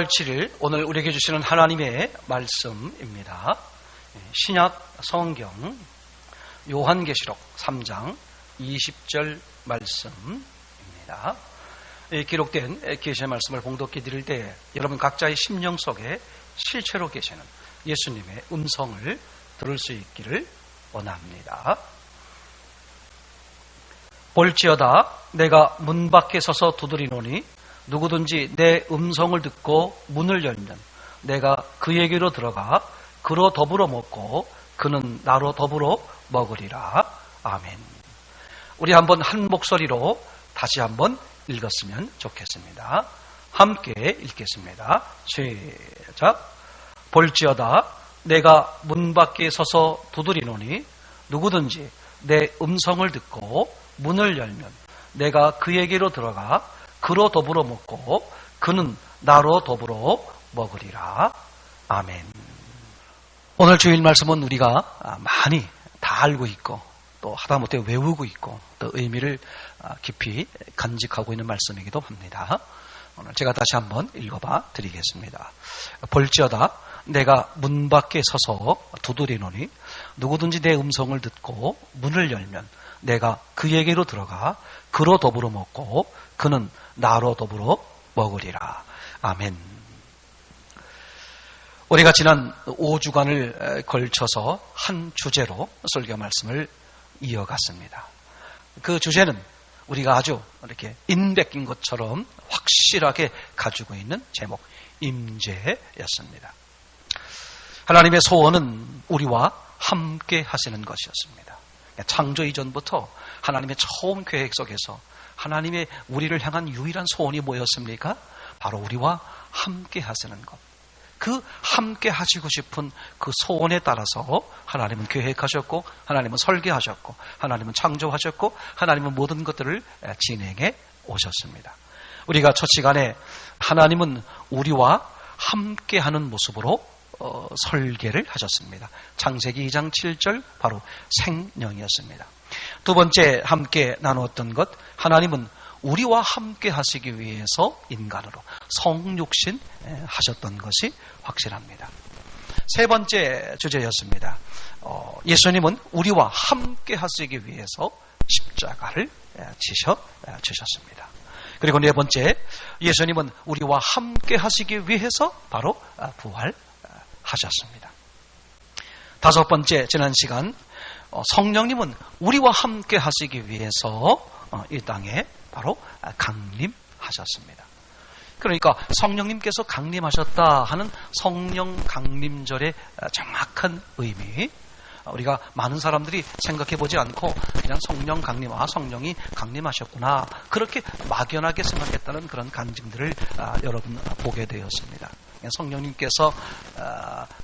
4월 7일 오늘 우리에게 주시는 하나님의 말씀입니다. 신약 성경 요한계시록 3장 20절 말씀입니다. 기록된 계시의 말씀을 봉독해 드릴 때 여러분 각자의 심령 속에 실체로 계시는 예수님의 음성을 들을 수 있기를 원합니다. 볼지어다 내가 문 밖에 서서 두드리노니 누구든지 내 음성을 듣고 문을 열면 내가 그에게로 들어가 그로 더불어 먹고 그는 나로 더불어 먹으리라. 아멘. 우리 한번 한 목소리로 다시 한번 읽었으면 좋겠습니다. 함께 읽겠습니다. 시작. 볼지어다 내가 문 밖에 서서 두드리노니 누구든지 내 음성을 듣고 문을 열면 내가 그에게로 들어가 그로 더불어 먹고 그는 나로 더불어 먹으리라. 아멘. 오늘 주일 말씀은 우리가 많이 다 알고 있고 또 하다못해 외우고 있고 또 의미를 깊이 간직하고 있는 말씀이기도 합니다. 오늘 제가 다시 한번 읽어봐 드리겠습니다. 볼지어다 내가 문 밖에 서서 두드리노니 누구든지 내 음성을 듣고 문을 열면 내가 그에게로 들어가 그로 더불어 먹고 그는 나로 더불어 먹으리라. 아멘. 우리가 지난 5주간을 걸쳐서 한 주제로 설교 말씀을 이어갔습니다. 그 주제는 우리가 아주 이렇게 인백인 것처럼 확실하게 가지고 있는 제목, 임재였습니다. 하나님의 소원은 우리와 함께 하시는 것이었습니다. 창조 이전부터 하나님의 처음 계획 속에서 하나님의 우리를 향한 유일한 소원이 뭐였습니까? 바로 우리와 함께 하시는 것. 그 함께 하시고 싶은 그 소원에 따라서 하나님은 계획하셨고 하나님은 설계하셨고 하나님은 창조하셨고 하나님은 모든 것들을 진행해 오셨습니다. 우리가 첫 시간에 하나님은 우리와 함께하는 모습으로 설계를 하셨습니다. 창세기 2장 7절 바로 생명이었습니다. 두 번째 함께 나누었던 것, 하나님은 우리와 함께 하시기 위해서 인간으로 성육신 하셨던 것이 확실합니다. 세 번째 주제였습니다. 예수님은 우리와 함께 하시기 위해서 십자가를 지셔 주셨습니다. 그리고 네 번째, 예수님은 우리와 함께 하시기 위해서 바로 부활하셨습니다. 다섯 번째, 지난 시간 성령님은 우리와 함께 하시기 위해서 이 땅에 바로 강림하셨습니다. 그러니까 성령님께서 강림하셨다 하는 성령 강림절의 정확한 의미, 우리가 많은 사람들이 생각해 보지 않고 그냥 성령 강림, 성령이 강림하셨구나 그렇게 막연하게 생각했다는 그런 간증들을 여러분 보게 되었습니다. 성령님께서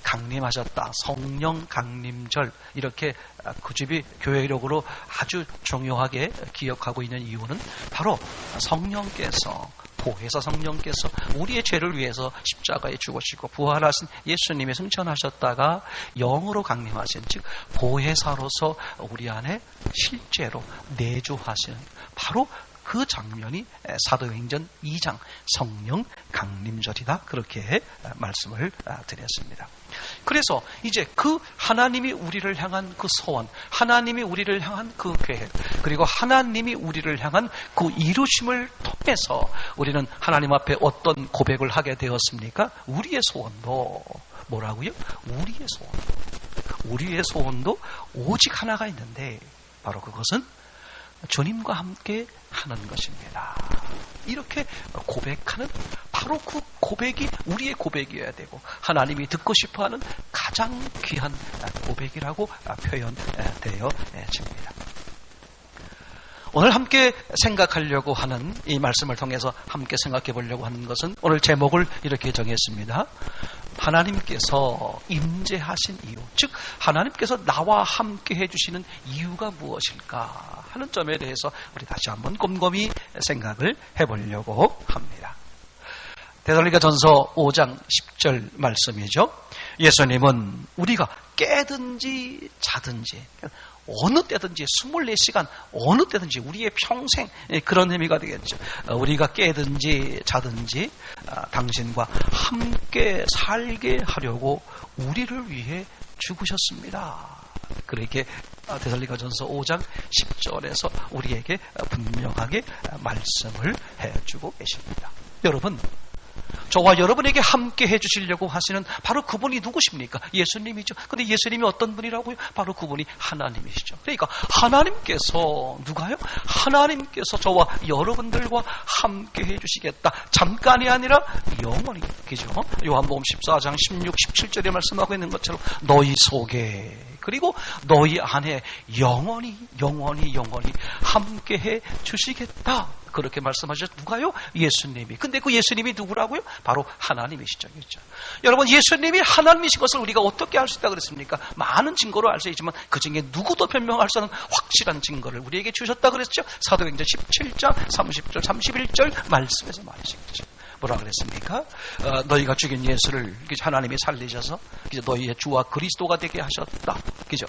강림하셨다, 성령 강림절 이렇게 구집이 교회력으로 아주 중요하게 기억하고 있는 이유는 바로 성령께서, 보혜사 성령께서 우리의 죄를 위해서 십자가에 죽으시고 부활하신 예수님이 승천하셨다가 영으로 강림하신, 즉 보혜사로서 우리 안에 실제로 내주하시는 바로 그 장면이 사도행전 2장 성령 강림절이다, 그렇게 말씀을 드렸습니다. 그래서 이제 그 하나님이 우리를 향한 그 소원, 하나님이 우리를 향한 그 계획, 그리고 하나님이 우리를 향한 그 이루심을 통해서 우리는 하나님 앞에 어떤 고백을 하게 되었습니까? 우리의 소원도 뭐라고요? 우리의 소원도 오직 하나가 있는데 바로 그것은 주님과 함께 하는 것입니다. 이렇게 고백하는, 바로 그 고백이 우리의 고백이어야 되고 하나님이 듣고 싶어하는 가장 귀한 고백이라고 표현되어집니다. 오늘 함께 생각하려고 하는 이 말씀을 통해서 함께 생각해 보려고 하는 것은, 오늘 제목을 이렇게 정했습니다. 하나님께서 임재하신 이유, 즉 하나님께서 나와 함께 해주시는 이유가 무엇일까 하는 점에 대해서 우리 다시 한번 곰곰이 생각을 해보려고 합니다. 데살로니가전서 5장 10절 말씀이죠. 예수님은 우리가 깨든지 자든지 어느 때든지 24시간 어느 때든지 우리의 평생 그런 의미가 되겠죠. 우리가 깨든지 자든지 당신과 함께 살게 하려고 우리를 위해 죽으셨습니다. 그렇게 데살로니가전서 5장 10절에서 우리에게 분명하게 말씀을 해주고 계십니다. 여러분, 저와 여러분에게 함께 해주시려고 하시는 바로 그분이 누구십니까? 예수님이죠. 근데 예수님이 어떤 분이라고요? 바로 그분이 하나님이시죠. 그러니까 하나님께서 누가요? 하나님께서 저와 여러분들과 함께 해주시겠다. 잠깐이 아니라 영원히. 그죠? 요한복음 14장 16, 17절에 말씀하고 있는 것처럼 너희 속에 그리고 너희 안에 영원히 함께 해주시겠다. 그렇게 말씀하셨죠. 누가요? 예수님이. 근데 그 예수님이 누구라고요? 바로 하나님이시죠. 그렇죠? 여러분, 예수님이 하나님이신 것을 우리가 어떻게 알 수 있다고 그랬습니까? 많은 증거로 알 수 있지만 그 중에 누구도 변명할 수 없는 확실한 증거를 우리에게 주셨다고 그랬죠. 사도행전 17장 30절 31절 말씀에서 말이시죠. 뭐라 그랬습니까? 너희가 죽인 예수를 하나님이 살리셔서 너희의 주와 그리스도가 되게 하셨다. 그죠?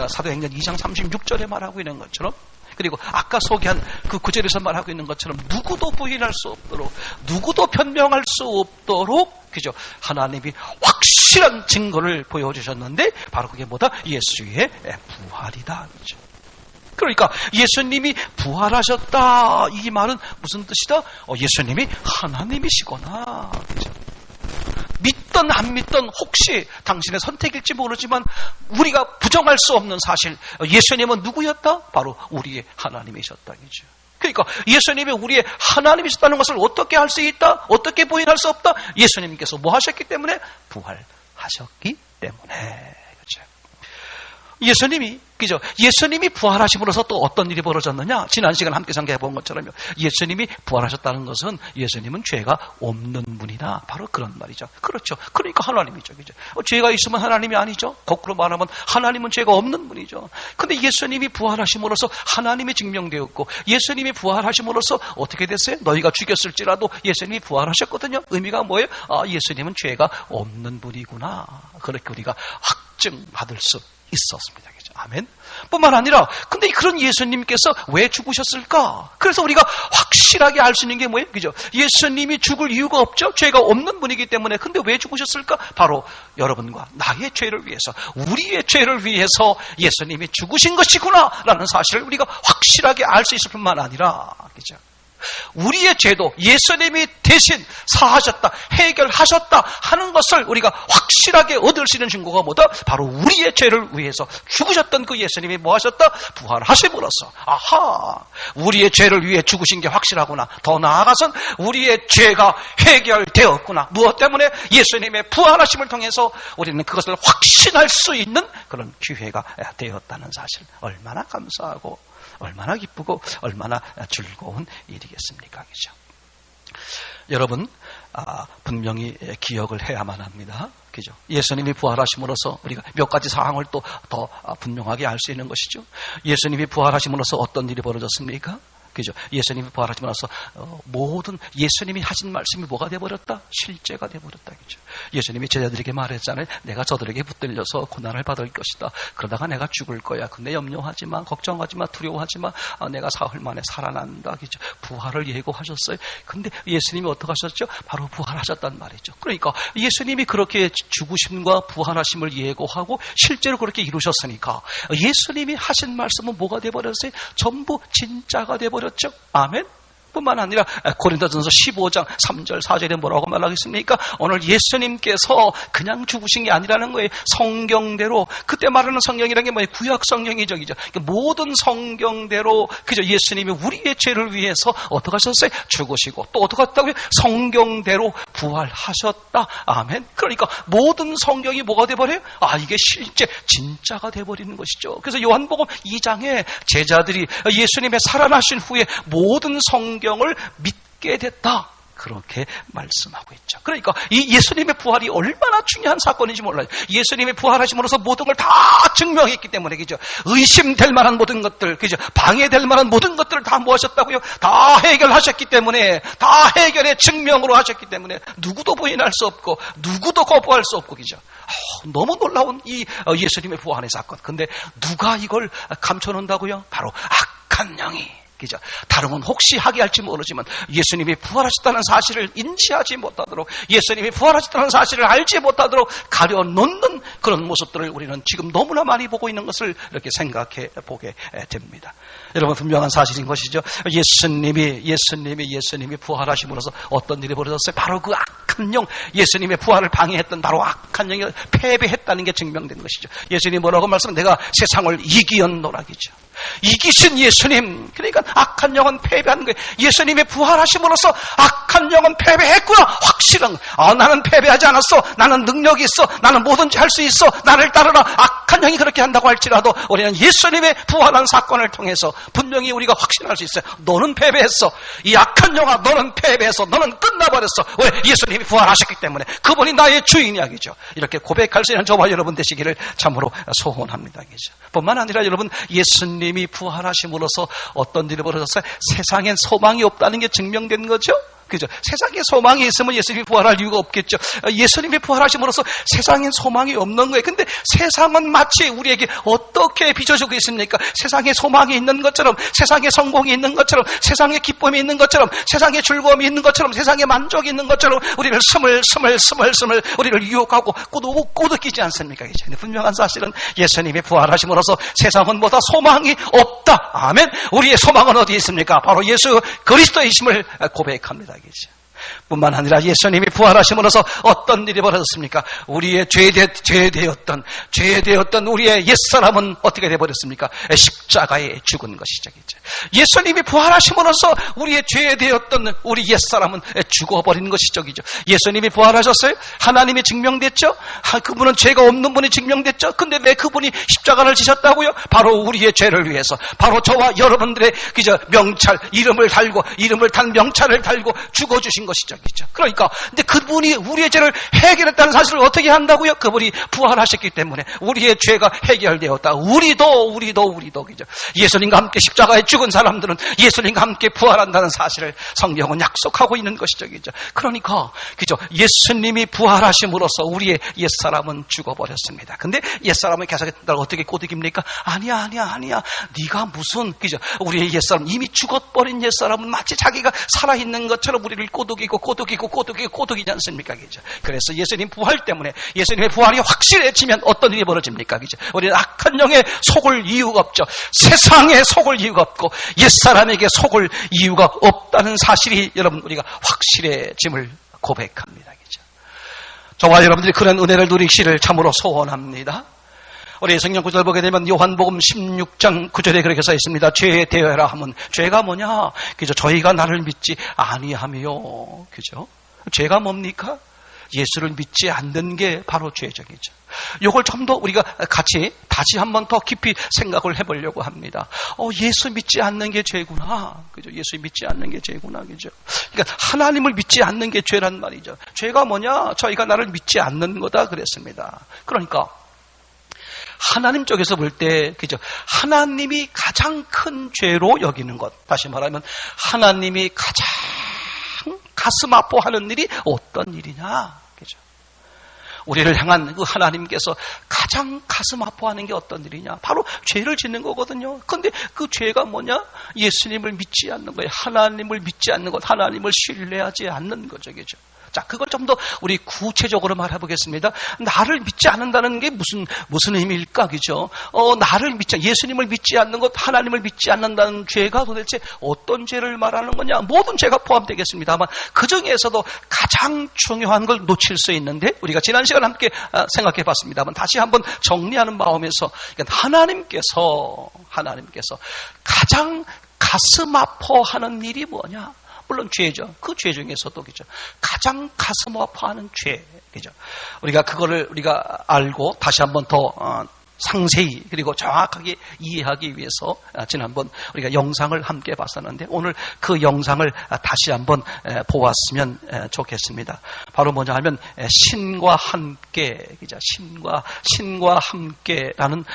사도행전 2장 36절에 말하고 있는 것처럼, 그리고 아까 소개한 그 구절에서 말하고 있는 것처럼 누구도 부인할 수 없도록, 누구도 변명할 수 없도록, 그죠? 하나님이 확실한 증거를 보여주셨는데 바로 그게 뭐다? 예수의 부활이다. 그죠? 그러니까 예수님이 부활하셨다. 이 말은 무슨 뜻이다? 예수님이 하나님이시구나. 그죠? 믿던 안 믿던 혹시 당신의 선택일지 모르지만 우리가 부정할 수 없는 사실, 예수님은 누구였다? 바로 우리의 하나님이셨다. 그죠? 그러니까 예수님이 우리의 하나님이셨다는 것을 어떻게 할 수 있다? 어떻게 부인할 수 없다? 예수님께서 뭐 하셨기 때문에? 부활하셨기 때문에. 예수님이, 그죠? 예수님이 부활하심으로써 또 어떤 일이 벌어졌느냐? 지난 시간 함께 상기해 본 것처럼요. 예수님이 부활하셨다는 것은 예수님은 죄가 없는 분이다. 바로 그런 말이죠. 그렇죠. 그러니까 하나님이죠. 그죠? 죄가 있으면 하나님이 아니죠. 거꾸로 말하면 하나님은 죄가 없는 분이죠. 근데 예수님이 부활하심으로써 하나님이 증명되었고, 예수님이 부활하심으로써 어떻게 됐어요? 너희가 죽였을지라도 예수님이 부활하셨거든요. 의미가 뭐예요? 예수님은 죄가 없는 분이구나. 그렇게 우리가 확증받을 수 있었습니다. 그죠? 아멘. 뿐만 아니라, 근데 그런 예수님께서 왜 죽으셨을까? 그래서 우리가 확실하게 알 수 있는 게 뭐예요? 그죠? 예수님이 죽을 이유가 없죠? 죄가 없는 분이기 때문에. 근데 왜 죽으셨을까? 바로 여러분과 나의 죄를 위해서, 우리의 죄를 위해서 예수님이 죽으신 것이구나 라는 사실을 우리가 확실하게 알 수 있을 뿐만 아니라, 그죠? 우리의 죄도 예수님이 대신 사하셨다, 해결하셨다 하는 것을 우리가 확실하게 얻을 수 있는 증거가 뭐다? 바로 우리의 죄를 위해서 죽으셨던 그 예수님이 뭐 하셨다? 부활하심으로써, 아하, 우리의 죄를 위해 죽으신 게 확실하구나. 더 나아가선 우리의 죄가 해결되었구나. 무엇 때문에? 예수님의 부활하심을 통해서 우리는 그것을 확신할 수 있는 그런 기회가 되었다는 사실, 얼마나 감사하고 얼마나 기쁘고 얼마나 즐거운 일이겠습니까? 그죠? 여러분, 분명히 기억을 해야만 합니다. 그죠? 예수님이 부활하심으로써 우리가 몇 가지 사항을 또 더 분명하게 알 수 있는 것이죠. 예수님이 부활하심으로써 어떤 일이 벌어졌습니까? 그죠? 예수님이 부활하심으로써 모든 예수님이 하신 말씀이 뭐가 되어버렸다? 실제가 되어버렸다. 그죠? 예수님이 제자들에게 말했잖아요. 내가 저들에게 붙들려서 고난을 받을 것이다. 그러다가 내가 죽을 거야. 근데 염려하지 마, 걱정하지 마, 두려워하지 마. 내가 사흘 만에 살아난다. 그죠? 부활을 예고하셨어요. 근데 예수님이 어떻게 하셨죠? 바로 부활하셨단 말이죠. 그러니까 예수님이 그렇게 죽으심과 부활하심을 예고하고 실제로 그렇게 이루셨으니까 예수님이 하신 말씀은 뭐가 되어버렸어요? 전부 진짜가 되어버렸죠. 아멘. 뿐만 아니라 고린도전서 15장 3절 4절에 뭐라고 말하겠습니까? 오늘 예수님께서 그냥 죽으신 게 아니라는 거예요. 성경대로, 그때 말하는 성경이라는 게 뭐예요? 구약 성경이죠. 모든 성경대로, 그죠? 예수님이 우리의 죄를 위해서 어떻게 하셨어요? 죽으시고 또 어떻게 했다고요? 성경대로 부활하셨다. 아멘. 그러니까 모든 성경이 뭐가 돼버려요? 이게 실제 진짜가 돼버리는 것이죠. 그래서 요한복음 2장에 제자들이 예수님의 살아나신 후에 모든 성경을 믿게 됐다. 그렇게 말씀하고 있죠. 그러니까 이 예수님의 부활이 얼마나 중요한 사건인지 몰라요. 예수님이 부활하심으로써 모든 걸 다 증명했기 때문에, 그죠? 의심될 만한 모든 것들, 그죠? 방해될 만한 모든 것들을 다 뭐하셨다고요? 다 해결하셨기 때문에, 다 해결의 증명으로 하셨기 때문에 누구도 부인할 수 없고 누구도 거부할 수 없고, 그죠? 너무 놀라운 이 예수님의 부활의 사건. 근데 누가 이걸 감춰놓는다고요? 바로 악한 영이, 그죠? 다른 건 혹시 하게 할지 모르지만 예수님이 부활하셨다는 사실을 인지하지 못하도록, 예수님이 부활하셨다는 사실을 알지 못하도록 가려놓는 그런 모습들을 우리는 지금 너무나 많이 보고 있는 것을 이렇게 생각해 보게 됩니다. 여러분, 분명한 사실인 것이죠. 예수님이 부활하심으로써 어떤 일이 벌어졌어요? 바로 그 악한 영, 예수님의 부활을 방해했던 바로 악한 영이 패배했다는 게 증명된 것이죠. 예수님이 뭐라고 말씀하면 내가 세상을 이기었노라기죠. 이기신 예수님, 그러니까 악한 영은 패배한 거예요. 예수님의 부활하심으로써 악한 영은 패배했구나, 확실한 거예요. 나는 패배하지 않았어, 나는 능력이 있어, 나는 뭐든지 할 수 있어, 나를 따르라. 악한 영이 그렇게 한다고 할지라도 우리는 예수님의 부활한 사건을 통해서 분명히 우리가 확신할 수 있어요. 너는 패배했어, 이 악한 영아, 너는 패배했어, 너는 끝나버렸어. 왜? 예수님이 부활하셨기 때문에. 그분이 나의 주인이야기죠. 이렇게 고백할 수 있는 저와 여러분 되시기를 참으로 소원합니다. 뿐만 아니라 여러분, 예수님이 부활하심으로써 어떤 일이 벌어졌어요? 세상엔 소망이 없다는 게 증명된 거죠. 그죠? 세상에 소망이 있으면 예수님이 부활할 이유가 없겠죠. 예수님이 부활하심으로써 세상엔 소망이 없는 거예요. 근데 세상은 마치 우리에게 어떻게 빚어주고 있습니까? 세상에 소망이 있는 것처럼, 세상에 성공이 있는 것처럼, 세상에 기쁨이 있는 것처럼, 세상에 즐거움이 있는 것처럼, 세상에 만족이 있는 것처럼 우리를 스물 우리를 유혹하고 꼬드기지 않습니까? 근데 분명한 사실은 예수님이 부활하심으로써 세상은 뭐다? 소망이 없다. 아멘. 우리의 소망은 어디에 있습니까? 바로 예수 그리스도이심을 고백합니다. 뿐만 아니라 예수님이 부활하심으로써 어떤 일이 벌어졌습니까? 우리의 죄되었던 우리의 옛사람은 어떻게 되어버렸습니까? 십자가에 죽은 것이죠. 예수님이 부활하심으로써 우리의 죄되었던 우리 옛사람은 죽어버린 것이죠. 예수님이 부활하셨어요? 하나님이 증명됐죠? 그분은 죄가 없는 분이 증명됐죠? 근데 왜 그분이 십자가를 지셨다고요? 바로 우리의 죄를 위해서, 바로 저와 여러분들의 명찰, 이름을 단 명찰을 달고 죽어주신 것이죠. 그러니까 근데 그분이 우리의 죄를 해결했다는 사실을 어떻게 한다고요? 그분이 부활하셨기 때문에 우리의 죄가 해결되었다. 우리도 그죠? 예수님과 함께 십자가에 죽은 사람들은 예수님과 함께 부활한다는 사실을 성경은 약속하고 있는 것이죠. 그죠? 그러니까 그죠? 예수님이 부활하심으로써 우리의 옛사람은 죽어버렸습니다. 근데 옛사람을 계속했다고 어떻게 꼬드깁니까? 아니야. 네가 무슨, 그죠? 우리의 옛사람, 이미 죽어버린 옛사람은 마치 자기가 살아있는 것처럼 우리를 꼬드기지 않습니까? 그죠? 그래서 예수님 부활 때문에, 예수님의 부활이 확실해지면 어떤 일이 벌어집니까? 그죠? 우리는 악한 영에 속을 이유가 없죠. 세상에 속을 이유가 없고 옛사람에게 속을 이유가 없다는 사실이 여러분 우리가 확실해짐을 고백합니다. 그죠? 저와 여러분들이 그런 은혜를 누리시기를 참으로 소원합니다. 우리 성경 구절 보게 되면 요한복음 16장 9절에 그렇게 써 있습니다. 죄에 대하라 하면 죄가 뭐냐? 그죠? 저희가 나를 믿지 아니하며, 그죠? 죄가 뭡니까? 예수를 믿지 않는 게 바로 죄적이죠. 이걸 좀 더 우리가 같이 다시 한번 더 깊이 생각을 해보려고 합니다. 예수 믿지 않는 게 죄구나. 그죠? 예수 믿지 않는 게 죄구나. 그죠? 그러니까 하나님을 믿지 않는 게 죄란 말이죠. 죄가 뭐냐? 저희가 나를 믿지 않는 거다 그랬습니다. 그러니까 하나님 쪽에서 볼 때, 그죠? 하나님이 가장 큰 죄로 여기는 것. 다시 말하면, 하나님이 가장 가슴 아파하는 일이 어떤 일이냐? 그죠? 우리를 향한 그 하나님께서 가장 가슴 아파하는 게 어떤 일이냐? 바로 죄를 짓는 거거든요. 근데 그 죄가 뭐냐? 예수님을 믿지 않는 거예요. 하나님을 믿지 않는 것, 하나님을 신뢰하지 않는 거죠. 그죠? 자, 그걸 좀 더 우리 구체적으로 말해보겠습니다. 나를 믿지 않는다는 게 무슨 의미일까, 그죠? 예수님을 믿지 않는 것, 하나님을 믿지 않는다는 죄가 도대체 어떤 죄를 말하는 거냐? 모든 죄가 포함되겠습니다만 그 중에서도 가장 중요한 걸 놓칠 수 있는데 우리가 지난 시간 함께 생각해 봤습니다만 다시 한번 정리하는 마음에서 하나님께서 가장 가슴 아파하는 일이 뭐냐? 물론 죄죠. 그 죄 중에서도 그죠. 가장 가슴 아파하는 죄, 그죠. 우리가 그거를 우리가 알고 다시 한번 더 상세히 그리고 정확하게 이해하기 위해서 지난번 우리가 영상을 함께 봤었는데 오늘 그 영상을 다시 한번 보았으면 좋겠습니다. 바로 뭐냐 하면 신과 함께, 신과 함께라는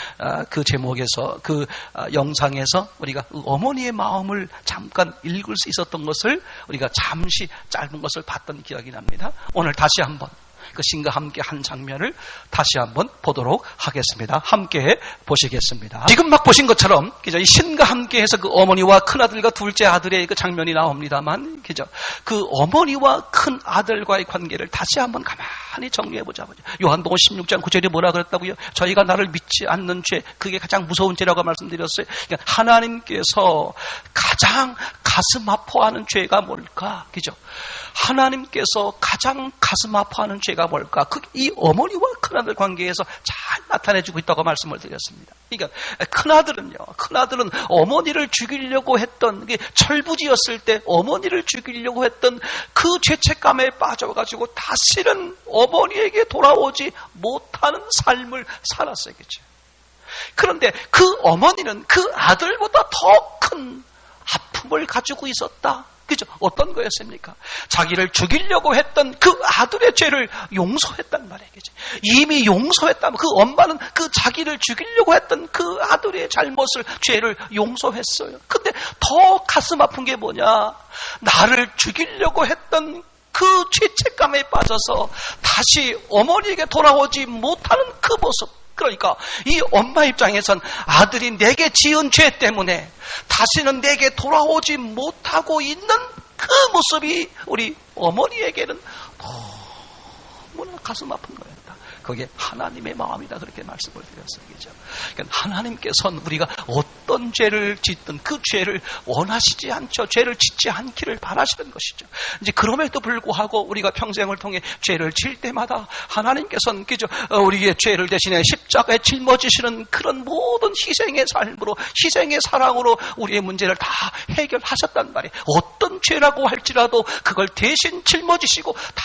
그 제목에서 그 영상에서 우리가 어머니의 마음을 잠깐 읽을 수 있었던 것을 우리가 잠시 짧은 것을 봤던 기억이 납니다. 오늘 다시 한번 그 신과 함께 한 장면을 다시 한번 보도록 하겠습니다. 함께 보시겠습니다. 지금 막 보신 것처럼 그죠? 이 신과 함께해서 그 어머니와 큰 아들과 둘째 아들의 그 장면이 나옵니다만, 그죠? 그 어머니와 큰 아들과의 관계를 다시 한번 가만히 정리해 보자고요. 요한복음 16장 9절에 뭐라 그랬다고요? 저희가 나를 믿지 않는 죄, 그게 가장 무서운 죄라고 말씀드렸어요. 그러니까 하나님께서 가장 가슴 아파하는 죄가 뭘까? 그죠? 하나님께서 가장 가슴 아파하는 죄가 뭘까? 이 어머니와 큰아들 관계에서 잘 나타내주고 있다고 말씀을 드렸습니다. 그러니까 큰아들은 어머니를 죽이려고 했던, 철부지였을 때 어머니를 죽이려고 했던 그 죄책감에 빠져가지고 다시는 어머니에게 돌아오지 못하는 삶을 살았어요. 그렇죠? 그런데 그 어머니는 그 아들보다 더 큰 아픔을 가지고 있었다. 그죠? 어떤 거였습니까? 자기를 죽이려고 했던 그 아들의 죄를 용서했단 말이에요. 그죠? 이미 용서했다면 그 엄마는 그 자기를 죽이려고 했던 그 아들의 잘못을, 죄를 용서했어요. 근데 더 가슴 아픈 게 뭐냐? 나를 죽이려고 했던 그 죄책감에 빠져서 다시 어머니에게 돌아오지 못하는 그 모습. 그러니까 이 엄마 입장에선 아들이 내게 지은 죄 때문에 다시는 내게 돌아오지 못하고 있는 그 모습이 우리 어머니에게는 너무나 가슴 아픈 거였다. 그게 하나님의 마음이다. 그렇게 말씀을 드렸어요. 그죠? 그러니까 하나님께서는 우리가 어떤 죄를 짓든 그 죄를 원하시지 않죠. 죄를 짓지 않기를 바라시는 것이죠. 이제 그럼에도 불구하고 우리가 평생을 통해 죄를 질 때마다 하나님께서는 그죠? 우리의 죄를 대신에 십자가에 짊어지시는 그런 모든 희생의 삶으로, 희생의 사랑으로 우리의 문제를 다 해결하셨단 말이에요. 어떤 죄라고 할지라도 그걸 대신 짊어지시고 다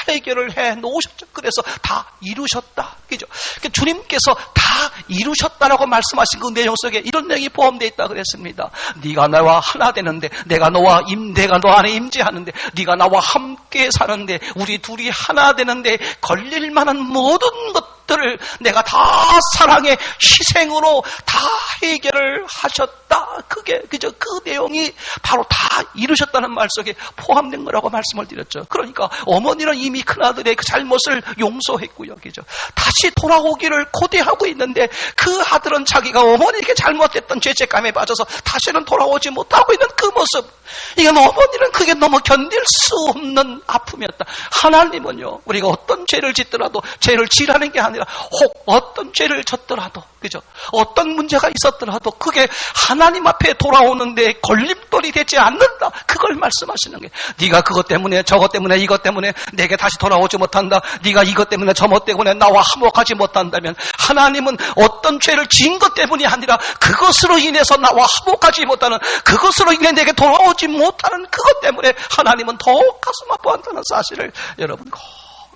해결을 해 놓으셨죠. 그래서 다 이루셨다. 그죠? 그러니까 주님께서 다 이루셨다라고 말씀하신 그 내용 속에 이런 내용이 포함되어 있다 그랬습니다. 네가 나와 하나 되는데, 내가 너 안에 임재하는데, 네가 나와 함께 사는데, 우리 둘이 하나 되는데 걸릴 만한 모든 것들을 내가 다 사랑의 희생으로 다 해결을 하셨다. 그게 그저 그 내용이 바로 다 이루셨다는 말 속에 포함된 거라고 말씀을 드렸죠. 그러니까 어머니는 이미 큰아들의 그 잘못을 용서했고요. 그죠? 다시 돌아오기를 고대하고 있는데 그 아들은 자기가 어머니에게 잘못했던 죄책감에 빠져서 다시는 돌아오지 못하고 있는 그 모습. 이건 어머니는 그게 너무 견딜 수 없는 아픔이었다. 하나님은요, 우리가 어떤 죄를 짓더라도 죄를 지라는 게 아니라 혹 어떤 죄를 졌더라도, 그죠? 어떤 문제가 있었더라도 그게 하나님 앞에 돌아오는데 걸림돌이 되지 않는다. 그걸 말씀하시는 게, 네가 그것 때문에 저것 때문에 이것 때문에 내게 다시 돌아오지 못한다. 네가 이것 때문에 저것 때문에 나와 화목하지 못한다면, 하나님은 어떤 죄를 지은 것 때문이 아니라 그것으로 인해서 나와 화목하지 못하는, 그것으로 인해 내게 돌아오지 못하는 그것 때문에 하나님은 더욱 가슴 아파한다는 사실을 여러분 꼭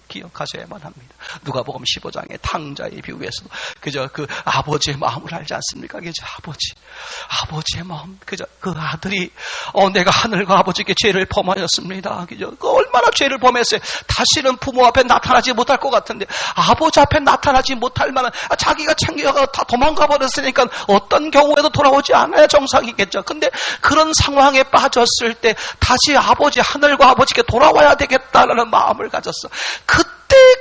기억하셔야만 합니다. 누가복음 15장의 탕자의 비유에서도 그저 그 아버지의 마음을 알지 않습니까? 그저 아버지의 마음, 그저 그 아들이 내가 하늘과 아버지께 죄를 범하였습니다. 그저 그 얼마나 죄를 범했어요. 다시는 부모 앞에 나타나지 못할 것 같은데, 아버지 앞에 나타나지 못할 만한, 자기가 챙겨가 다 도망가 버렸으니까 어떤 경우에도 돌아오지 않아야 정상이겠죠. 근데 그런 상황에 빠졌을 때 다시 하늘과 아버지께 돌아와야 되겠다라는 마음을 가졌어. 그때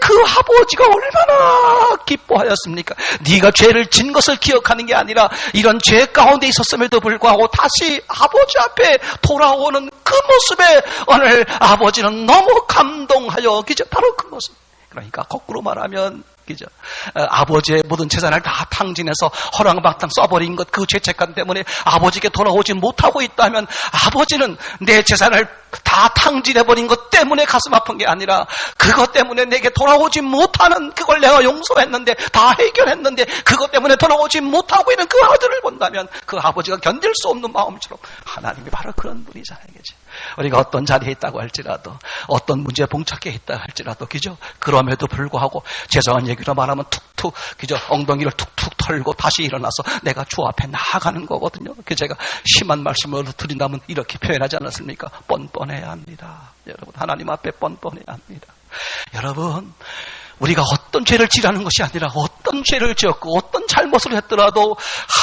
그 아버지가 얼마나 기뻐하였습니까? 네가 죄를 진 것을 기억하는 게 아니라 이런 죄 가운데 있었음에도 불구하고 다시 아버지 앞에 돌아오는 그 모습에 오늘 아버지는 너무 감동하여, 그죠? 바로 그 모습. 그러니까 거꾸로 말하면, 그죠? 아버지의 모든 재산을 다 탕진해서 허랑방탕 써버린 것, 그 죄책감 때문에 아버지께 돌아오지 못하고 있다면, 아버지는 내 재산을 다 탕진해버린 것 때문에 가슴 아픈 게 아니라 그것 때문에 내게 돌아오지 못하는, 그걸 내가 용서했는데 다 해결했는데 그것 때문에 돌아오지 못하고 있는 그 아들을 본다면 그 아버지가 견딜 수 없는 마음처럼, 하나님이 바로 그런 분이잖아요. 그죠? 우리가 어떤 자리에 있다고 할지라도, 어떤 문제에 봉착해 있다 할지라도, 그죠? 그럼에도 불구하고 죄송한 얘기로 말하면 툭툭, 그죠? 엉덩이를 툭툭 털고 다시 일어나서 내가 주 앞에 나아가는 거거든요. 그 제가 심한 말씀을 드린다면 이렇게 표현하지 않았습니까? 뻔뻔해야 합니다. 여러분, 하나님 앞에 뻔뻔해야 합니다. 여러분, 우리가 어떤 죄를 지라는 것이 아니라 어떤 죄를 지었고 어떤 잘못을 했더라도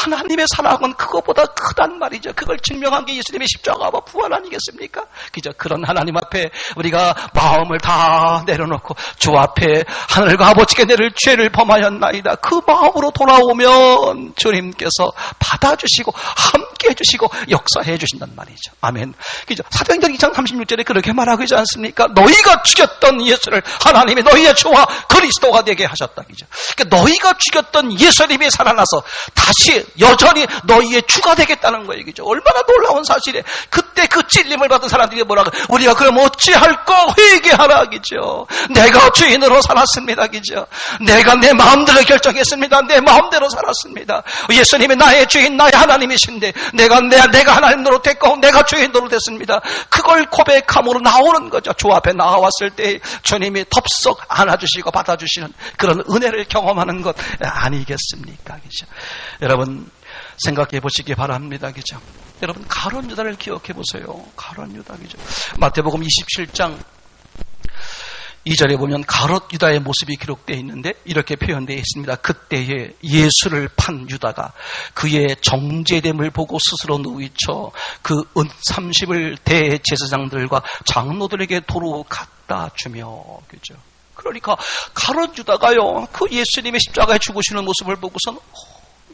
하나님의 사랑은 그것보다 크단 말이죠. 그걸 증명한 게 예수님의 십자가와 부활 아니겠습니까? 그저 그런 하나님 앞에 우리가 마음을 다 내려놓고 주 앞에 하늘과 아버지께 내릴 죄를 범하였나이다. 그 마음으로 돌아오면 주님께서 받아주시고 함께 해주시고 역사해 주신단 말이죠. 아멘. 그죠? 사도행전 2장 36절에 그렇게 말하고 있지 않습니까? 너희가 죽였던 예수를 하나님이 너희의 주와 그리스도가 되게 하셨다. 그죠? 그러니까 너희가 죽였던 예수님이 살아나서 다시 여전히 너희의 주가 되겠다는 거예요. 그죠? 얼마나 놀라운 사실이에요. 그때 그 찔림을 받은 사람들이 뭐라고? 우리가 그럼 어찌할까? 회개하라. 그죠? 내가 주인으로 살았습니다. 그죠? 내가 내 마음대로 결정했습니다. 내 마음대로 살았습니다. 예수님이 나의 주인, 나의 하나님이신데 내가 하나님 노릇했고 내가 주인 노릇했습니다. 그걸 고백함으로 나오는 거죠. 주 앞에 나왔을 때 주님이 덥석 안아주시고 받아주시는 그런 은혜를 경험하는 것 아니겠습니까? 그죠? 여러분 생각해 보시기 바랍니다. 그죠? 여러분 가룟 유다를 기억해 보세요. 가룟 유다. 그죠? 마태복음 27장 2절에 보면 가룟 유다의 모습이 기록되어 있는데 이렇게 표현되어 있습니다. 그때에 예수를 판 유다가 그의 정죄됨을 보고 스스로 누이쳐 그 은 30을 대제사장들과 장로들에게 도로 갖다 주며. 그죠? 그러니까 가룟 유다가요, 그 예수님의 십자가에 죽으시는 모습을 보고선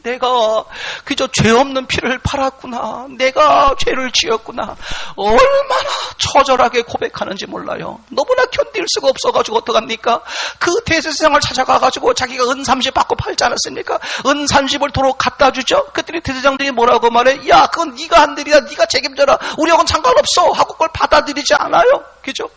내가 그저 죄 없는 피를 팔았구나, 내가 죄를 지었구나, 얼마나 처절하게 고백하는지 몰라요. 너무나 견딜 수가 없어가지고 어떡합니까? 그 대제사장을 찾아가가지고 자기가 은 30 받고 팔지 않았습니까? 은 30을 도로 갖다 주죠. 그랬더니 대제사장들이 뭐라고 말해? 야, 그건 네가 한 일이야, 네가 책임져라, 우리하고는 상관없어 하고 그걸 받아들이지 않아요. 그죠?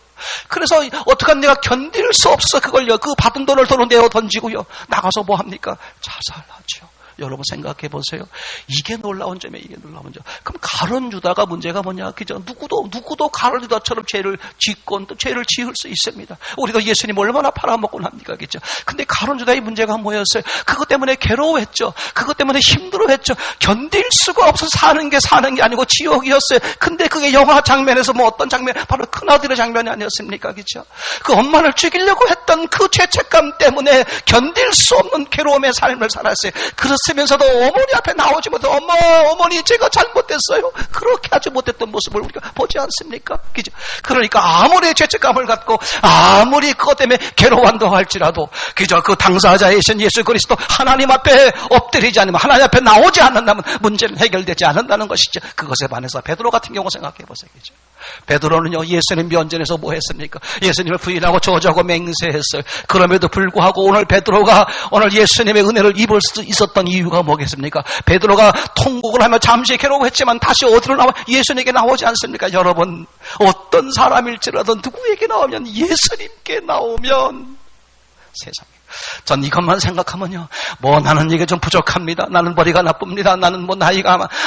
그래서 어떡한 내가 견딜 수 없어 그걸요. 그 받은 돈을 도로 내어 던지고요. 나가서 뭐 합니까? 자살하죠. 여러분 생각해 보세요. 이게 놀라운 점이에요. 이게 놀라운 점. 그럼 가룟 유다가 문제가 뭐냐? 그죠? 누구도 가룟 유다처럼 죄를 짓건 또 죄를 지을 수 있습니다. 우리가 예수님 얼마나 팔아먹곤 합니까? 그죠? 근데 가룟 유다의 문제가 뭐였어요? 그것 때문에 괴로워했죠. 그것 때문에 힘들어했죠. 견딜 수가 없어서 사는 게 아니고 지옥이었어요. 근데 그게 영화 장면에서 뭐 어떤 장면? 바로 큰아들의 장면이 아니었습니까? 그죠? 그 엄마를 죽이려고 했던 그 죄책감 때문에 견딜 수 없는 괴로움의 삶을 살았어요. 그렇으면서도 어머니 앞에 나오지 못해. 어머니 제가 잘못했어요. 그렇게 하지 못했던 모습을 우리가 보지 않습니까? 그죠? 그러니까 아무리 죄책감을 갖고 아무리 그것 때문에 괴로워한다고 할지라도 그저 그 당사자이신 예수 그리스도 하나님 앞에 엎드리지 않으면, 하나님 앞에 나오지 않는다면 문제는 해결되지 않는다는 것이죠. 그것에 반해서 베드로 같은 경우 생각해 보세요. 그죠? 베드로는요, 예수님 면전에서 뭐 했습니까? 예수님을 부인하고 저주하고 맹세했어요. 그럼에도 불구하고 오늘 베드로가 오늘 예수님의 은혜를 입을 수 있었던 이유가 뭐겠습니까? 베드로가 통곡을 하며 잠시 괴로워했지만 다시 어디로 나와? 예수님에게 나오지 않습니까? 여러분, 어떤 사람일지라도 누구에게 나오면, 예수님께 나오면 세상에, 전 이것만 생각하면요, 나는 이게 좀 부족합니다. 나는 머리가 나쁩니다. 나는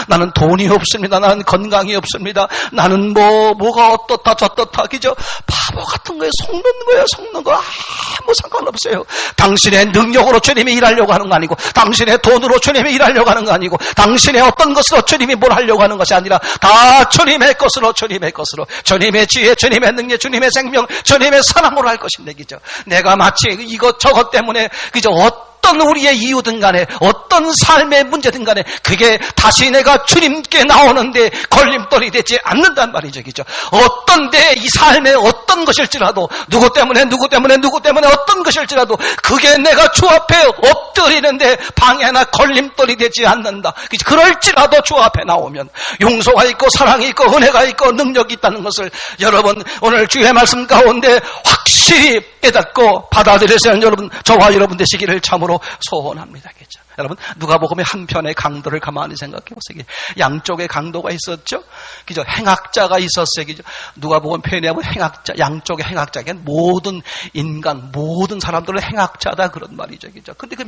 나는 돈이 없습니다. 나는 건강이 없습니다. 나는 뭐가 어떻다 저떻다. 그죠? 바보 같은 거에 속는 거 아무 상관없어요. 당신의 능력으로 주님이 일하려고 하는 거 아니고, 당신의 돈으로 주님이 일하려고 하는 거 아니고, 당신의 어떤 것으로 주님이 뭘 하려고 하는 것이 아니라 다 주님의 것으로, 주님의 지혜, 주님의 능력, 주님의 생명, 주님의 사랑으로 할 것인데, 그죠? 내가 마치 이것저것 때문에 그저 어떤 우리의 이유든 간에, 어떤 삶의 문제든 간에 그게 다시 내가 주님께 나오는데 걸림돌이 되지 않는단 말이죠. 그죠? 어떤 데 이 삶의 어떤 것일지라도, 누구 때문에 어떤 것일지라도 그게 내가 주 앞에 엎드리는데 방해나 걸림돌이 되지 않는다. 그럴지라도 주 앞에 나오면 용서가 있고 사랑이 있고 은혜가 있고 능력이 있다는 것을 여러분 오늘 주의 말씀 가운데 확실히 깨닫고 받아들여서 여러분, 저와 여러분 되시기를 참으로 참으로 소원합니다. 그죠? 여러분, 누가복음의 한편의 강도를 가만히 생각해 보세요. 양쪽에 강도가 있었죠? 그죠? 행악자가 있었어요. 그죠? 누가복음 편의하면 행악자, 양쪽에 행악자가 모든 인간, 모든 사람들은 행악자다 그런 말이죠. 그죠? 근데 그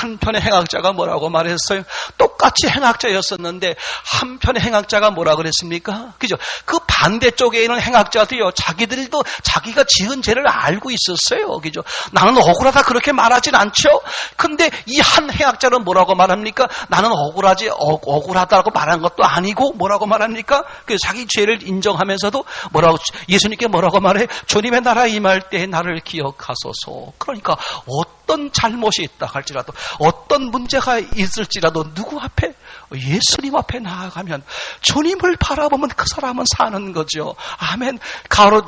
한편의 행악자가 뭐라고 말했어요? 똑같이 행악자였었는데 한편의 행악자가 뭐라 그랬습니까? 그죠? 그 반대쪽에 있는 행악자도요, 자기들도 자기가 지은 죄를 알고 있었어요. 그죠? 나는 억울하다 그렇게 말하진 않죠? 근데 이 한 행악자는 뭐라고 말합니까? 나는 억울하다고 말한 것도 아니고 뭐라고 말합니까? 그 자기 죄를 인정하면서도 예수님께 뭐라고 말해? 주님의 나라 임할 때 나를 기억하소서. 그러니까 어떤 잘못이 있다 할지라도, 어떤 문제가 있을지라도 누구 앞에? 예수님 앞에 나아가면 주님을 바라보면 그 사람은 사는 거죠. 아멘.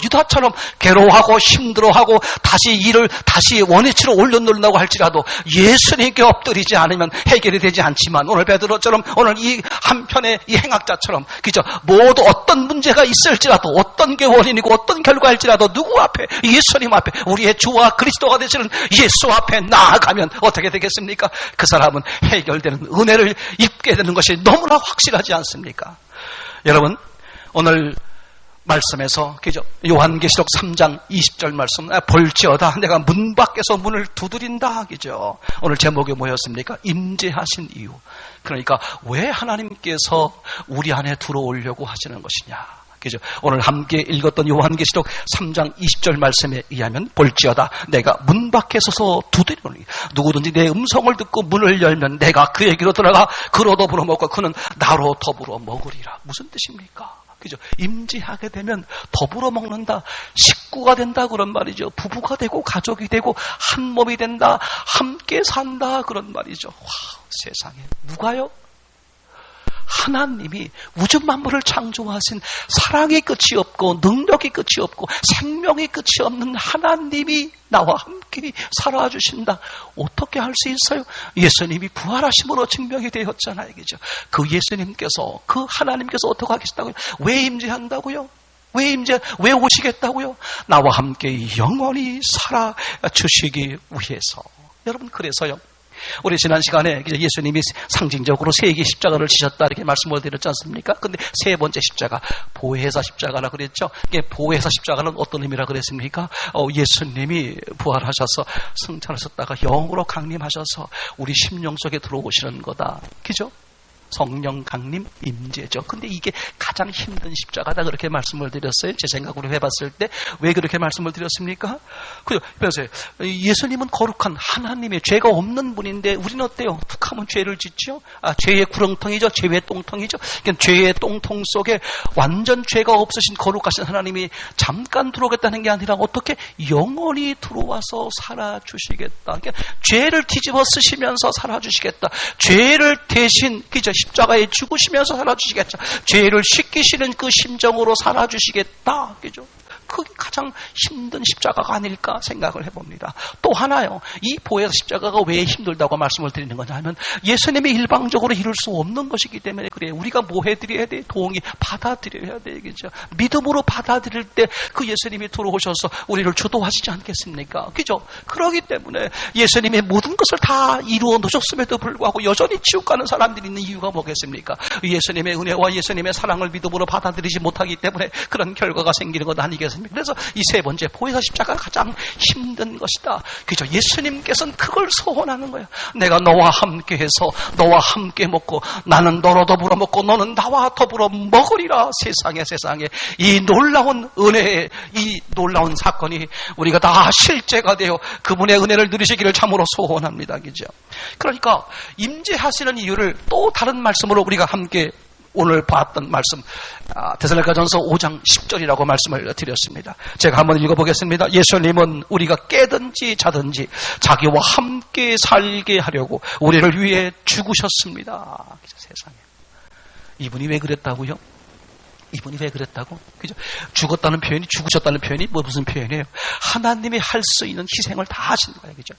유다처럼 괴로워하고 힘들어하고 다시 원위치로 올려놓으려고 할지라도 예수님께 엎드리지 않으면 해결이 되지 않지만, 오늘 베드로처럼, 오늘 이 한편의 이 행악자처럼, 그죠? 모두 어떤 문제가 있을지라도, 어떤 게 원인이고 어떤 결과일지라도 누구 앞에? 예수님 앞에, 우리의 주와 그리스도가 되시는 예수 앞에 나아가면 어떻게 되겠습니까? 그 사람은 해결되는 은혜를 입게 되는 것이 너무나 확실하지 않습니까? 여러분, 오늘 말씀에서, 그죠? 요한계시록 3장 20절 말씀, 볼지어다 내가 문 밖에서 문을 두드린다, 그죠? 오늘 제목이 뭐였습니까? 임재하신 이유. 그러니까 왜 하나님께서 우리 안에 들어오려고 하시는 것이냐, 그죠? 오늘 함께 읽었던 요한계시록 3장 20절 말씀에 의하면, 볼지어다 내가 문 밖에 서서 두드리노니 누구든지 내 음성을 듣고 문을 열면 내가 그에게로 들어가 그로 더불어 먹고 그는 나로 더불어 먹으리라. 무슨 뜻입니까? 그죠? 임재하게 되면 더불어 먹는다, 식구가 된다 그런 말이죠. 부부가 되고 가족이 되고 한 몸이 된다, 함께 산다 그런 말이죠. 와, 세상에, 누가요? 하나님이 우주 만물을 창조하신 사랑의 끝이 없고 능력의 끝이 없고 생명의 끝이 없는 하나님이 나와 함께 살아주신다. 어떻게 할 수 있어요? 예수님이 부활하심으로 증명이 되었잖아요. 그죠? 그 예수님께서, 그 하나님께서 어떻게 하겠다고요? 왜 임재한다고요? 왜 오시겠다고요? 나와 함께 영원히 살아주시기 위해서. 여러분, 그래서요, 우리 지난 시간에 예수님이 상징적으로 세 개의 십자가를 지셨다 이렇게 말씀을 드렸지 않습니까? 근데 세 번째 십자가, 보혜사 십자가라 그랬죠. 이게 보혜사 십자가는 어떤 의미라 그랬습니까? 예수님이 부활하셔서 승천하셨다가 영으로 강림하셔서 우리 심령 속에 들어오시는 거다. 그죠? 성령 강림 임재죠. 근데 이게 가장 힘든 십자가다 그렇게 말씀을 드렸어요. 제 생각으로 해봤을 때 왜 그렇게 말씀을 드렸습니까? 그래서 예수님은 거룩한 하나님의, 죄가 없는 분인데 우리는 어때요? 툭하면 죄를 짓죠. 죄의 구렁텅이죠. 죄의 똥통이죠. 그러니까 죄의 똥통 속에 완전 죄가 없으신 거룩하신 하나님이 잠깐 들어오겠다는 게 아니라 어떻게 영원히 들어와서 살아주시겠다. 그러니까 죄를 뒤집어 쓰시면서 살아주시겠다. 죄를 대신, 그죠? 십자가에 죽으시면서 살아주시겠죠. 죄를 씻기시는 그 심정으로 살아주시겠다. 그죠? 그게 가장 힘든 십자가가 아닐까 생각을 해봅니다. 또 하나요, 이 보혜사 십자가가 왜 힘들다고 말씀을 드리는 거냐 하면, 예수님이 일방적으로 이룰 수 없는 것이기 때문에 그래요. 우리가 뭐 해드려야 돼? 동의 받아들여야 되겠죠. 믿음으로 받아들일 때 그 예수님이 들어오셔서 우리를 주도하시지 않겠습니까? 그죠? 그러기 때문에 예수님의 모든 것을 다 이루어 놓으셨음에도 불구하고 여전히 지옥 가는 사람들이 있는 이유가 뭐겠습니까? 예수님의 은혜와 예수님의 사랑을 믿음으로 받아들이지 못하기 때문에 그런 결과가 생기는 것 아니겠습니까? 그래서 이 세 번째 보혜사 십자가가 가장 힘든 것이다. 그죠? 예수님께서는 그걸 소원하는 거야. 내가 너와 함께 해서 너와 함께 먹고 나는 너로 더불어 먹고 너는 나와 더불어 먹으리라. 세상에 이 놀라운 은혜, 이 놀라운 사건이 우리가 다 실제가 되어 그분의 은혜를 누리시기를 참으로 소원합니다. 그죠? 그러니까 임재하시는 이유를 또 다른 말씀으로 우리가 함께 오늘 봤던 말씀, 데살로니가전서 5장 10절이라고 말씀을 드렸습니다. 제가 한번 읽어보겠습니다. 예수님은 우리가 깨든지 자든지 자기와 함께 살게 하려고 우리를 위해 죽으셨습니다. 세상에, 이분이 왜 그랬다고요? 이분이 왜 그랬다고? 그죠? 죽었다는 표현이, 죽으셨다는 표현이 무슨 표현이에요? 하나님이 할 수 있는 희생을 다 하신 거예요. 그죠?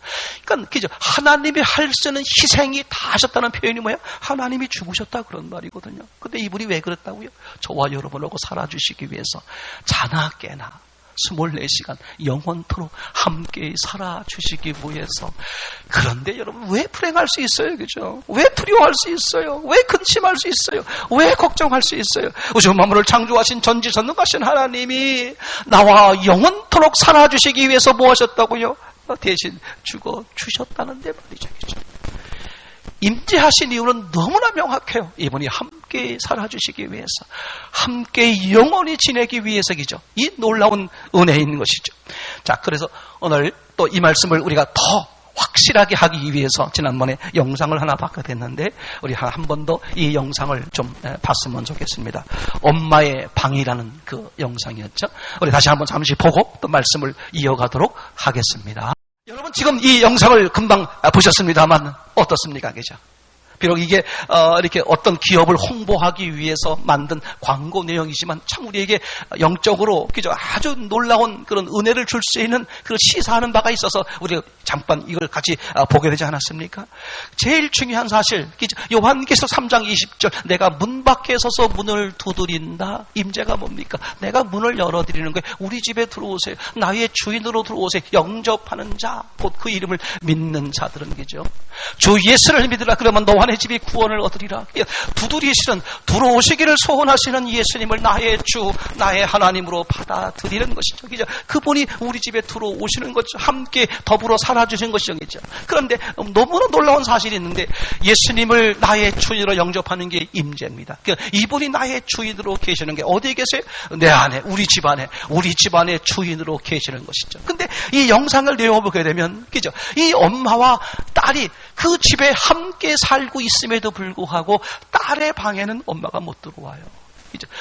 그러니까, 그죠? 하나님이 할 수 있는 희생이 다 하셨다는 표현이 뭐야? 하나님이 죽으셨다 그런 말이거든요. 근데 이분이 왜 그랬다고요? 저와 여러분하고 살아주시기 위해서 자나 깨나 24시간 영원토록 함께 살아주시기 위해서. 그런데 여러분, 왜 불행할 수 있어요? 그죠? 왜 두려워할 수 있어요? 왜 근심할 수 있어요? 왜 걱정할 수 있어요? 우주 만물을 창조하신 전지전능하신 하나님이 나와 영원토록 살아주시기 위해서 뭐 하셨다고요? 대신 죽어 주셨다는데 말이죠. 그죠? 임재하신 이유는 너무나 명확해요. 이분이 함께 살아주시기 위해서, 함께 영원히 지내기 위해서이죠. 이 놀라운 은혜인 것이죠. 자, 그래서 오늘 또 이 말씀을 우리가 더 확실하게 하기 위해서 지난번에 영상을 하나 받게 됐는데, 우리 한 번 더 이 영상을 좀 봤으면 좋겠습니다. 엄마의 방이라는 그 영상이었죠. 우리 다시 한번 잠시 보고 또 말씀을 이어가도록 하겠습니다. 여러분, 지금 이 영상을 금방 보셨습니다만 어떻습니까? 그죠? 비록 이게 이렇게 어떤 기업을 홍보하기 위해서 만든 광고 내용이지만 참 우리에게 영적으로 그죠? 아주 놀라운 그런 은혜를 줄 수 있는 그런 시사하는 바가 있어서 우리가 잠깐 이걸 같이 보게 되지 않았습니까? 제일 중요한 사실, 요한계시록 3장 20절, 내가 문 밖에 서서 문을 두드린다. 임재가 뭡니까? 내가 문을 열어드리는 거예요. 우리 집에 들어오세요. 나의 주인으로 들어오세요. 영접하는 자, 곧 그 이름을 믿는 자들은 그죠? 주 예수를 믿으라. 그러면 너와 내 집이 구원을 얻으리라. 두드리시는, 들어오시기를 소원하시는 예수님을 나의 주, 나의 하나님으로 받아들이는 것이죠. 그죠? 그분이 우리 집에 들어오시는 거죠. 함께 더불어 살아주신 것이죠. 그죠? 그런데 너무나 놀라운 사실이 있는데, 예수님을 나의 주인으로 영접하는 게 임재입니다. 이분이 나의 주인으로 계시는 게 어디에 계세요? 내 안에, 우리 집안의 주인으로 계시는 것이죠. 근데 이 영상을 내어보게 되면, 그죠? 이 엄마와 딸이 그 집에 함께 살고 있음에도 불구하고 딸의 방에는 엄마가 못 들어와요.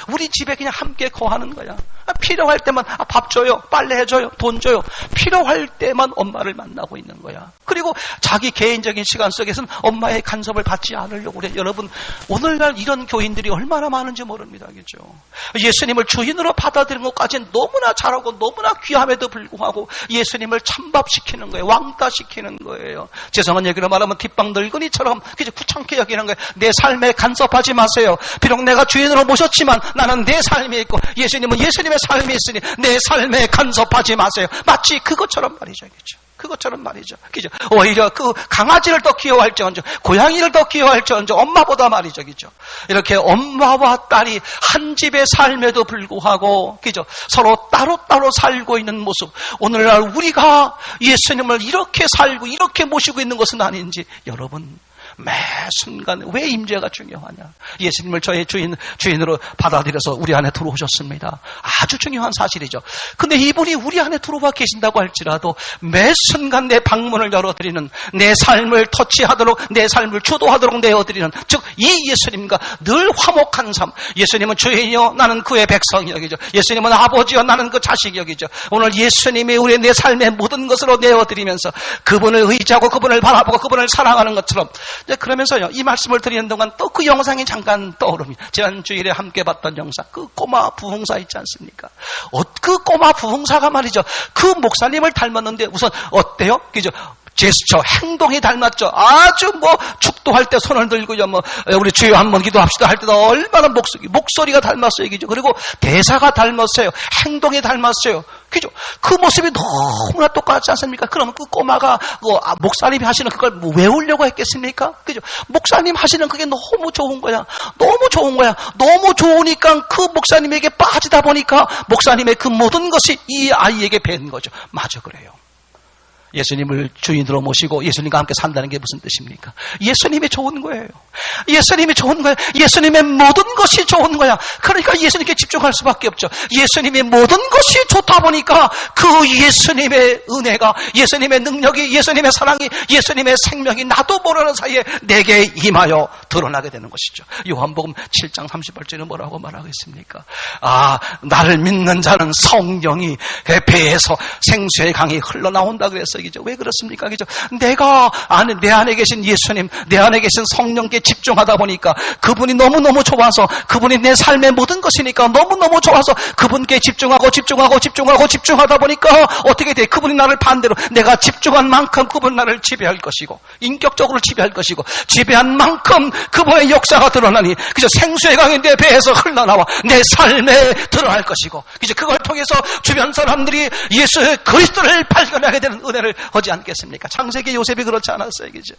우리 집에 그냥 함께 거하는 거야. 필요할 때만 밥 줘요, 빨래 해줘요, 돈 줘요. 필요할 때만 엄마를 만나고 있는 거야. 그리고 자기 개인적인 시간 속에서는 엄마의 간섭을 받지 않으려고 그래. 여러분, 오늘날 이런 교인들이 얼마나 많은지 모릅니다. 그죠? 예수님을 주인으로 받아들이는 것까지는 너무나 잘하고 너무나 귀함에도 불구하고 예수님을 찬밥시키는 거예요. 왕따시키는 거예요. 죄송한 얘기로 말하면 뒷방 늙은이처럼 그저 귀찮게 여기는 거예요. 내 삶에 간섭하지 마세요. 비록 내가 주인으로 모셨지만 나는 내 삶이 있고 예수님은 예수님의 삶이 있으니 내 삶에 간섭하지 마세요. 마치 그것처럼 말이죠. 그죠? 그것처럼 말이죠. 그죠? 오히려 그 강아지를 더 귀여워할지언정, 고양이를 더 귀여워할지언정, 엄마보다 말이죠. 그죠? 이렇게 엄마와 딸이 한 집의 삶에도 불구하고, 그죠? 서로 따로따로 살고 있는 모습. 오늘날 우리가 예수님을 이렇게 살고, 이렇게 모시고 있는 것은 아닌지, 여러분, 매 순간 왜 임재가 중요하냐? 예수님을 저의 주인으로 받아들여서 우리 안에 들어오셨습니다. 아주 중요한 사실이죠. 근데 이분이 우리 안에 들어와 계신다고 할지라도 매 순간 내 방문을 열어드리는, 내 삶을 터치하도록, 내 삶을 주도하도록 내어드리는, 즉 이 예수님과 늘 화목한 삶. 예수님은 주인이요, 나는 그의 백성이 여기죠. 예수님은 아버지요, 나는 그 자식이 여기죠. 오늘 예수님이 우리 내 삶의 모든 것으로 내어드리면서 그분을 의지하고 그분을 바라보고 그분을 사랑하는 것처럼, 그러면서요, 이 말씀을 드리는 동안 또 그 영상이 잠깐 떠오릅니다. 지난주일에 함께 봤던 영상, 그 꼬마 부흥사 있지 않습니까? 그 꼬마 부흥사가 말이죠, 그 목사님을 닮았는데 우선 어때요? 그죠? 제스처, 행동이 닮았죠. 아주 축도할 때 손을 들고요, 우리 주여 한번 기도합시다 할 때도 얼마나 목소리가 닮았어요. 그죠? 그리고 대사가 닮았어요. 행동이 닮았어요. 그죠? 그 모습이 너무나 똑같지 않습니까? 그러면 그 꼬마가 목사님이 하시는 그걸 외우려고 했겠습니까? 그죠? 목사님 하시는 그게 너무 좋은 거야. 너무 좋은 거야. 너무 좋으니까 그 목사님에게 빠지다 보니까 목사님의 그 모든 것이 이 아이에게 밴 거죠. 맞아, 그래요. 예수님을 주인으로 모시고 예수님과 함께 산다는 게 무슨 뜻입니까? 예수님이 좋은 거예요. 예수님이 좋은 거예요. 예수님의 모든 것이 좋은 거야. 그러니까 예수님께 집중할 수밖에 없죠. 예수님의 모든 것이 좋다 보니까 그 예수님의 은혜가, 예수님의 능력이, 예수님의 사랑이, 예수님의 생명이 나도 모르는 사이에 내게 임하여 드러나게 되는 것이죠. 요한복음 7장 38절에 뭐라고 말하고 있습니까? 나를 믿는 자는 성령이 배에서 생수의 강이 흘러나온다 그랬어요. 있어요. 그죠? 왜 그렇습니까? 그죠? 내 안에 계신 예수님, 내 안에 계신 성령께 집중하다 보니까 그분이 너무너무 좋아서, 그분이 내 삶의 모든 것이니까 너무너무 좋아서 그분께 집중하다 보니까 어떻게 돼? 그분이 나를 반대로 내가 집중한 만큼 그분이 나를 지배할 것이고, 인격적으로 지배할 것이고, 지배한 만큼 그분의 역사가 드러나니, 그죠? 생수의 강이 내 배에서 흘러나와 내 삶에 드러날 것이고, 그죠? 그걸 통해서 주변 사람들이 예수 그리스도를 발견하게 되는 은혜를 하지 않겠습니까? 창세기 요셉이 그렇지 않았어요, 그죠?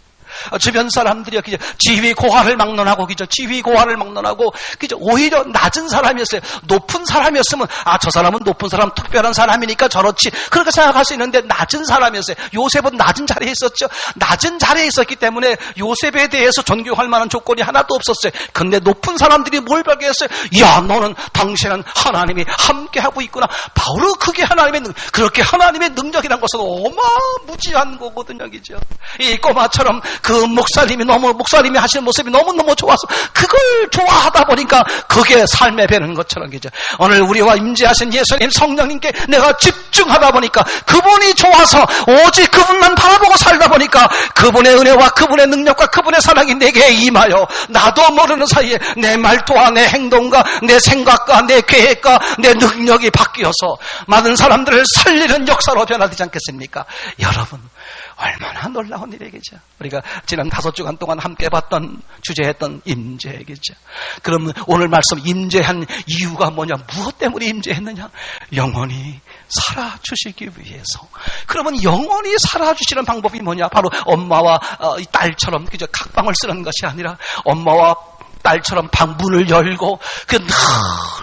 주변 사람들이 그죠? 지위 고하를 막론하고, 그죠? 지위 고하를 막론하고, 그죠? 오히려 낮은 사람이었어요. 높은 사람이었으면 저 사람은 높은 사람, 특별한 사람이니까 저렇지, 그렇게 생각할 수 있는데 낮은 사람이었어요. 요셉은 낮은 자리에 있었죠. 낮은 자리에 있었기 때문에 요셉에 대해서 존경할 만한 조건이 하나도 없었어요. 근데 높은 사람들이 뭘 발견했어요? 야, 너는 당신은 하나님이 함께하고 있구나. 바로 그게 그렇게 하나님의 능력이란 것은 어마무지한 거거든요, 그죠? 이 꼬마처럼 그 목사님이 하시는 모습이 너무너무 좋아서 그걸 좋아하다 보니까 그게 삶에 배는 것처럼, 그죠? 오늘 우리와 임재하신 예수님 성령님께 내가 집중하다 보니까 그분이 좋아서 오직 그분만 바라보고 살다 보니까 그분의 은혜와 그분의 능력과 그분의 사랑이 내게 임하여 나도 모르는 사이에 내 말투와 내 행동과 내 생각과 내 계획과 내 능력이 바뀌어서 많은 사람들을 살리는 역사로 변화되지 않겠습니까? 여러분, 얼마나 놀라운 일이겠죠. 우리가 지난 5주간 동안 함께 봤던, 주제했던 임재겠죠. 그러면 오늘 말씀 임재한 이유가 뭐냐? 무엇 때문에 임재했느냐? 영원히 살아주시기 위해서. 그러면 영원히 살아주시는 방법이 뭐냐? 바로 엄마와 딸처럼, 그죠? 각방을 쓰는 것이 아니라 엄마와 딸처럼 방문을 열고 늘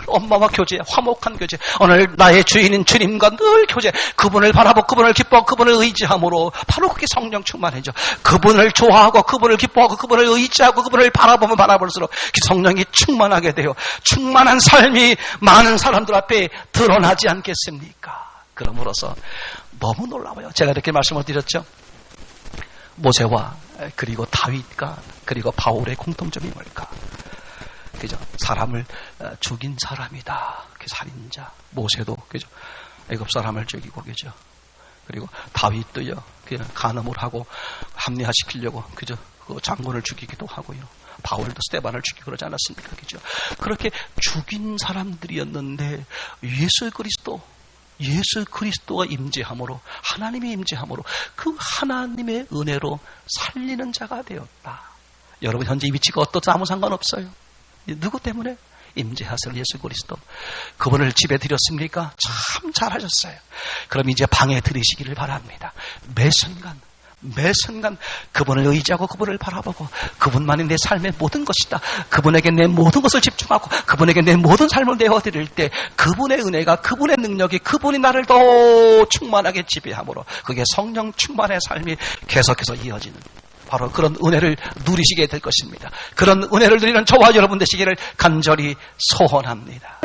엄마와 교제, 화목한 교제, 오늘 나의 주인인 주님과 늘 교제, 그분을 바라보고 그분을 기뻐하고 그분을 의지함으로 바로 그게 성령 충만이죠. 그분을 좋아하고 그분을 기뻐하고 그분을 의지하고 그분을 바라보면 바라볼수록 그 성령이 충만하게 돼요. 충만한 삶이 많은 사람들 앞에 드러나지 않겠습니까? 그러므로서 너무 놀라워요. 제가 이렇게 말씀을 드렸죠. 모세와 그리고 다윗과 그리고 바울의 공통점이 뭘까? 그죠? 사람을 죽인 사람이다. 그 살인자. 모세도 그죠? 애굽 사람을 죽이고, 그죠? 그리고 다윗도요. 그냥 간음을 하고 합리화시키려고, 그죠? 그 장군을 죽이기도 하고요. 바울도 스테반을 죽이고 그러지 않았습니까? 그죠? 그렇게 죽인 사람들이었는데 예수 그리스도가 임재함으로, 하나님의 임재함으로 그 하나님의 은혜로 살리는 자가 되었다. 여러분 현재 이 위치가 어떻든 아무 상관없어요. 누구 때문에? 임재하실 예수 그리스도. 그분을 집에 드렸습니까? 참 잘하셨어요. 그럼 이제 방에 들이시기를 바랍니다. 매 순간 그분을 의지하고 그분을 바라보고 그분만이 내 삶의 모든 것이다. 그분에게 내 모든 것을 집중하고 그분에게 내 모든 삶을 내어드릴 때 그분의 은혜가, 그분의 능력이, 그분이 나를 더 충만하게 지배함으로 그게 성령 충만의 삶이 계속해서 이어지는, 바로 그런 은혜를 누리시게 될 것입니다. 그런 은혜를 누리는 저와 여러분 되시기를 간절히 소원합니다.